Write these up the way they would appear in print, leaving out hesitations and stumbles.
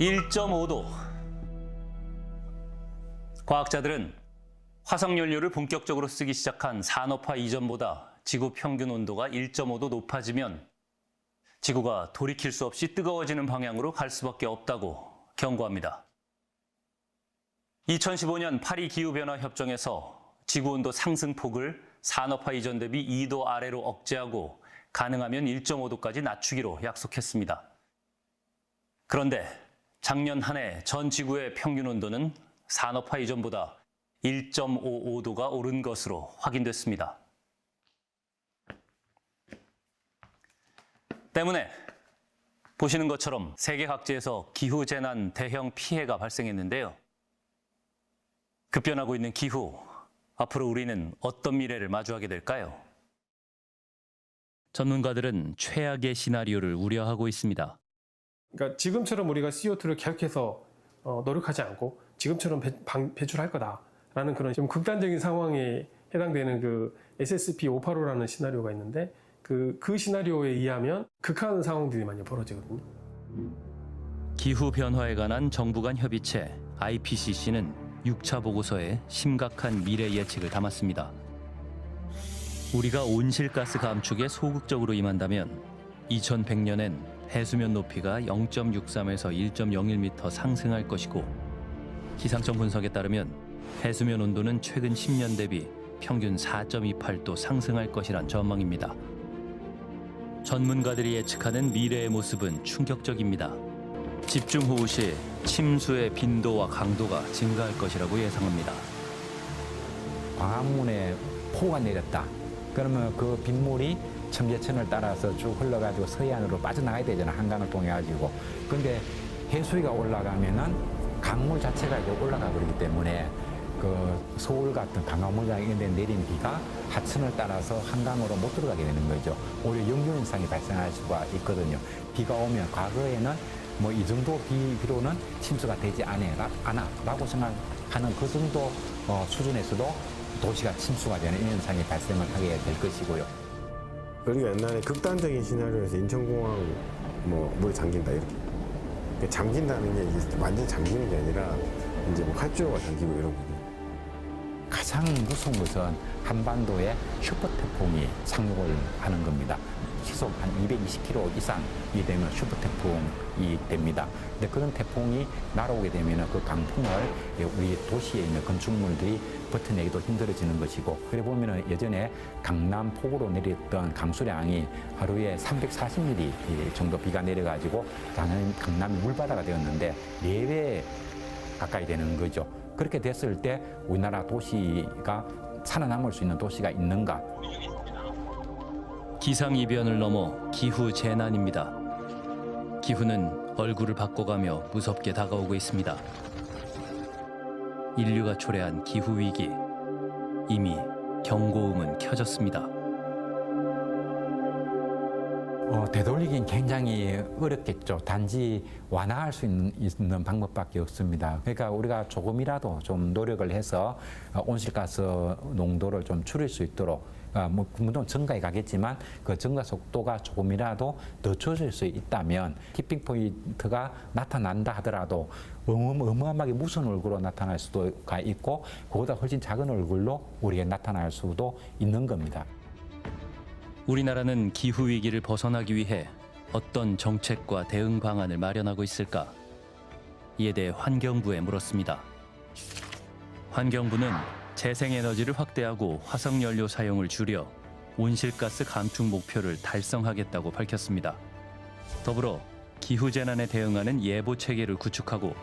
1.5도. 과학자들은 화석연료를 본격적으로 쓰기 시작한 산업화 이전보다 지구 평균 온도가 1.5도 높아지면 지구가 돌이킬 수 없이 뜨거워지는 방향으로 갈 수밖에 없다고 경고합니다. 2015년 파리 기후변화 협정에서 지구온도 상승폭을 산업화 이전 대비 2도 아래로 억제하고 가능하면 1.5도까지 낮추기로 약속했습니다. 그런데 작년 한 해 전 지구의 평균 온도는 산업화 이전보다 1.55도가 오른 것으로 확인됐습니다. 때문에 보시는 것처럼 세계 각지에서 기후재난 대형 피해가 발생했는데요. 급변하고 있는 기후, 앞으로 우리는 어떤 미래를 마주하게 될까요? 전문가들은 최악의 시나리오를 우려하고 있습니다. 그러니까 지금처럼 우리가 CO2를 계속해서 노력하지 않고 지금처럼 배출할 거다라는 그런 좀 극단적인 상황에 해당되는 그 SSP 585라는 시나리오가 있는데 그 시나리오에 의하면 극한 상황들이 많이 벌어지거든요. 기후 변화에 관한 정부 간 협의체 IPCC는 6차 보고서에 심각한 미래 예측을 담았습니다. 우리가 온실가스 감축에 소극적으로 임한다면 2100년엔 해수면 높이가 0.63에서 1.01m 상승할 것이고, 기상청 분석에 따르면 해수면 온도는 최근 10년 대비 평균 4.28도 상승할 것이란 전망입니다. 전문가들이 예측하는 미래의 모습은 충격적입니다. 집중호우 시 침수의 빈도와 강도가 증가할 것이라고 예상합니다. 광화문에 폭우가 내렸다. 그러면 그 빗물이 청계천을 따라서 쭉 흘러가지고 서해안으로 빠져나가야 되잖아, 한강을 통해 가지고. 근데 해수위가 올라가면은 강물 자체가 이제 올라가 버리기 때문에 그 서울 같은 강화문이나 이런 데 내린 비가 하천을 따라서 한강으로 못 들어가게 되는 거죠. 오히려 역류 현상이 발생할 수가 있거든요. 비가 오면 과거에는 뭐 이 정도 비로는 침수가 되지 않아라고 생각하는 그 정도 수준에서도 도시가 침수가 되는 이런 현상이 발생을 하게 될 것이고요. 우리가 옛날에 극단적인 시나리오에서 인천공항 물에 잠긴다 이렇게. 잠긴다는 게 이게 완전 잠기는 게 아니라 이제 뭐 활주로가 잠기고 이런 거고. 가장 무서운 것은 한반도에 슈퍼 태풍이 상륙을 하는 겁니다. 시속 한 220km 이상이 되면 슈퍼 태풍이 됩니다. 근데 그런 태풍이 날아오게 되면 그 강풍을 우리 도시에 있는 건축물들이 버텨내기도 힘들어지는 것이고, 그래 보면은 예전에 강남 폭우로 내렸던 강수량이 하루에 340mm 정도 비가 내려가지고 강남이 물바다가 되었는데 4배 가까이 되는 거죠. 그렇게 됐을 때 우리나라 도시가 살아남을 수 있는 도시가 있는가? 기상이변을 넘어 기후재난입니다. 기후는 얼굴을 바꿔가며 무섭게 다가오고 있습니다. 인류가 초래한 기후위기, 이미 경고음은 켜졌습니다. 되돌리긴 굉장히 어렵겠죠. 단지 완화할 수 있는 방법밖에 없습니다. 그러니까 우리가 조금이라도 좀 노력을 해서 온실가스 농도를 좀 줄일 수 있도록, 물론 증가해 가겠지만 그 증가 속도가 조금이라도 늦춰질 수 있다면 티핑 포인트가 나타난다 하더라도 어마어마하게 무서운 얼굴로 나타날 수도가 있고, 그보다 훨씬 작은 얼굴로 우리가 나타날 수도 있는 겁니다. 우리나라는 기후위기를 벗어나기 위해 어떤 정책과 대응 방안을 마련하고 있을까? 이에 대해 환경부에 물었습니다. 환경부는 재생에너지를 확대하고 화석연료 사용을 줄여 온실가스 감축 목표를 달성하겠다고 밝혔습니다. 더불어 기후재난에 대응하는 예보체계를 구축하고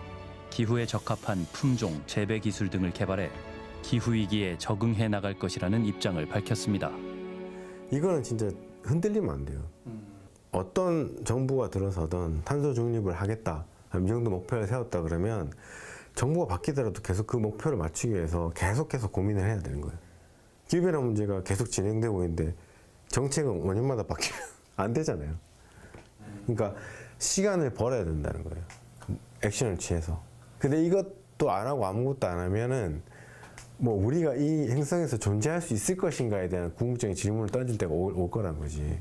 기후에 적합한 품종, 재배 기술 등을 개발해 기후위기에 적응해 나갈 것이라는 입장을 밝혔습니다. 이거는 진짜 흔들리면 안 돼요. 어떤 정부가 들어서든 탄소 중립을 하겠다, 이 정도 목표를 세웠다 그러면 정부가 바뀌더라도 계속 그 목표를 맞추기 위해서 계속해서 고민을 해야 되는 거예요. 기후변화 문제가 계속 진행되고 있는데 정책은 5년마다 바뀌면 안 되잖아요. 그러니까 시간을 벌어야 된다는 거예요. 액션을 취해서. 근데 이것도 안 하고 아무것도 안 하면은 우리가 이 행성에서 존재할 수 있을 것인가에 대한 궁극적인 질문을 던질 때가 올 거란 거지.